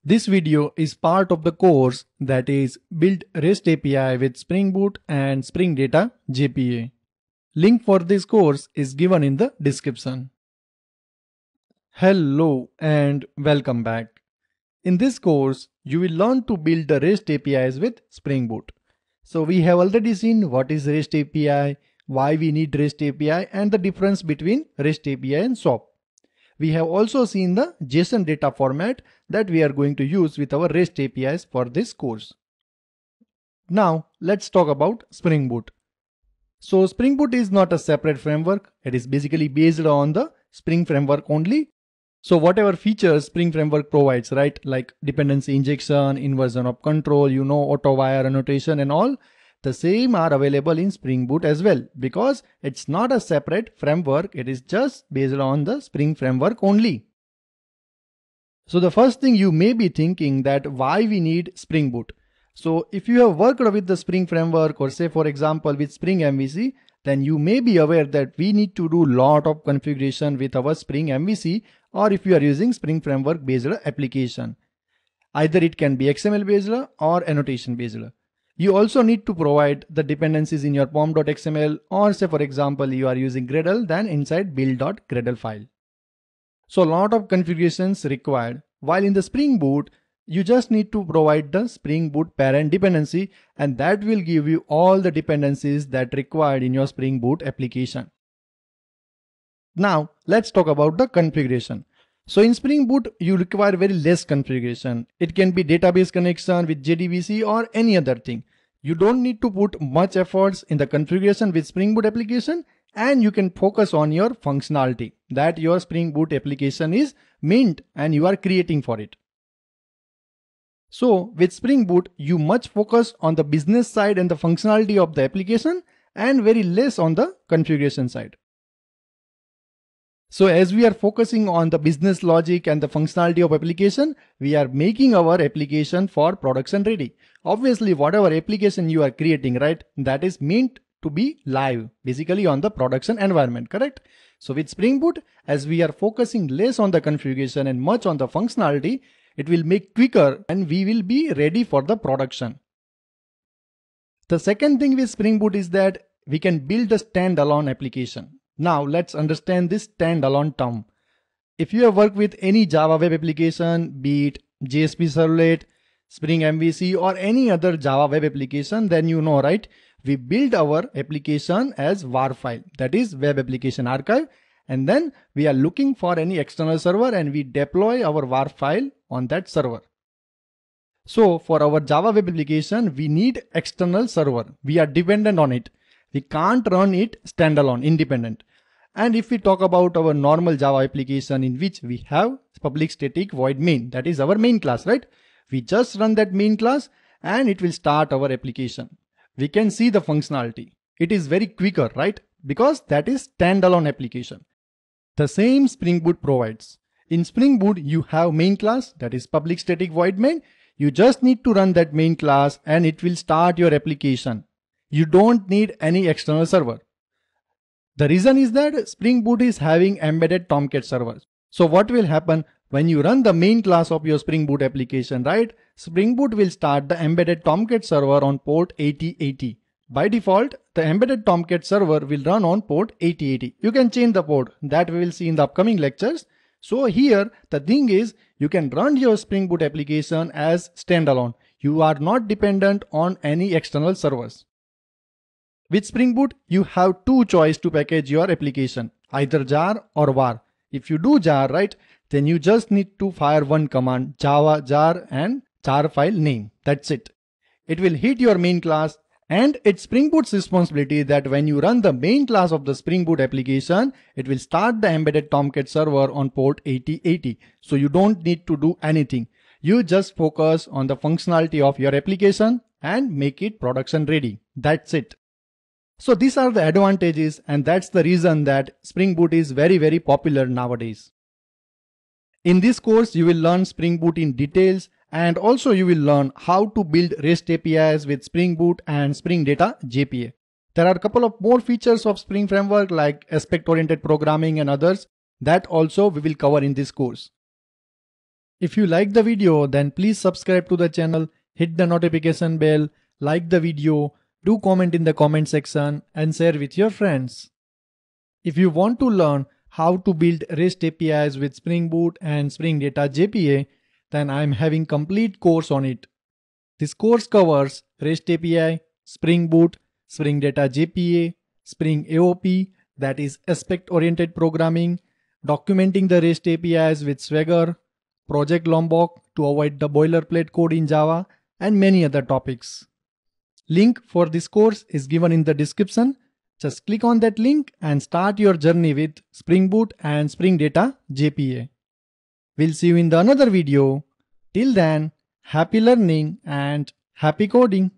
This video is part of the course that is Build REST API with Spring Boot and Spring Data JPA. Link for this course is given in the description. Hello and welcome back. In this course, you will learn to build the REST APIs with Spring Boot. So we have already seen what is REST API, why we need REST API, and the difference between REST API and SOAP. We have also seen the JSON data format that we are going to use with our REST APIs for this course. Now let's talk about Spring Boot. So Spring Boot is not a separate framework. It is basically based on the Spring framework only. So whatever features Spring framework provides, right, like dependency injection, inversion of control, auto-wire annotation and all, the same are available in Spring Boot as well, because it's not a separate framework. It is just based on the Spring framework only. So the first thing you may be thinking that why we need Spring Boot. So if you have worked with the Spring framework, or say for example with Spring MVC, then you may be aware that we need to do lot of configuration with our Spring MVC, or if you are using Spring framework based application. Either it can be XML based or annotation based. You also need to provide the dependencies in your pom.xml, or say for example you are using Gradle, then inside build.gradle file. So a lot of configurations required, while in the Spring Boot you just need to provide the Spring Boot parent dependency, and that will give you all the dependencies that required in your Spring Boot application. Now let's talk about the configuration. So in Spring Boot, you require very less configuration. It can be database connection with JDBC or any other thing. You don't need to put much efforts in the configuration with Spring Boot application, and you can focus on your functionality that your Spring Boot application is meant and you are creating for it. So with Spring Boot, you much focus on the business side and the functionality of the application, and very less on the configuration side. So as we are focusing on the business logic and the functionality of application, we are making our application for production ready. Obviously, whatever application you are creating, right, that is meant to be live, basically on the production environment, correct? So with Spring Boot, as we are focusing less on the configuration and much on the functionality, it will make quicker and we will be ready for the production. The second thing with Spring Boot is that we can build a standalone application. Now let's understand this standalone term. If you have worked with any Java web application, be it JSP Servlet, Spring MVC or any other Java web application, then you know, right? We build our application as WAR file, that is web application archive, and then we are looking for any external server and we deploy our WAR file on that server. So for our Java web application, we need external server. We are dependent on it. We can't run it standalone, independent. And if we talk about our normal Java application in which we have public static void main, that is our main class, right? We just run that main class and it will start our application. We can see the functionality. It is very quicker, right? Because that is standalone application. The same Spring Boot provides. In Spring Boot, you have main class, that is public static void main. You just need to run that main class and it will start your application. You don't need any external server. The reason is that Spring Boot is having embedded Tomcat servers. So what will happen when you run the main class of your Spring Boot application, right? Spring Boot will start the embedded Tomcat server on port 8080. By default, the embedded Tomcat server will run on port 8080. You can change the port, that we will see in the upcoming lectures. So here the thing is, you can run your Spring Boot application as standalone. You are not dependent on any external servers. With Spring Boot, you have two choices to package your application, either jar or var. If you do jar, right, then you just need to fire one command, java jar and jar file name. That's it. It will hit your main class, and it's Spring Boot's responsibility that when you run the main class of the Spring Boot application, it will start the embedded Tomcat server on port 8080. So you don't need to do anything. You just focus on the functionality of your application and make it production ready. That's it. So these are the advantages, and that's the reason that Spring Boot is very popular nowadays. In this course, you will learn Spring Boot in details, and also you will learn how to build REST APIs with Spring Boot and Spring Data JPA. There are a couple of more features of Spring Framework like aspect-oriented programming and others that also we will cover in this course. If you like the video, then please subscribe to the channel, hit the notification bell, like the video, do comment in the comment section and share with your friends. If you want to learn how to build REST APIs with Spring Boot and Spring Data JPA, then I am having complete course on it. This course covers REST API, Spring Boot, Spring Data JPA, Spring AOP, that is Aspect Oriented Programming, documenting the REST APIs with Swagger, Project Lombok to avoid the boilerplate code in Java, and many other topics. Link for this course is given in the description. Just click on that link and start your journey with Spring Boot and Spring Data JPA. We'll see you in the another video. Till then, happy learning and happy coding.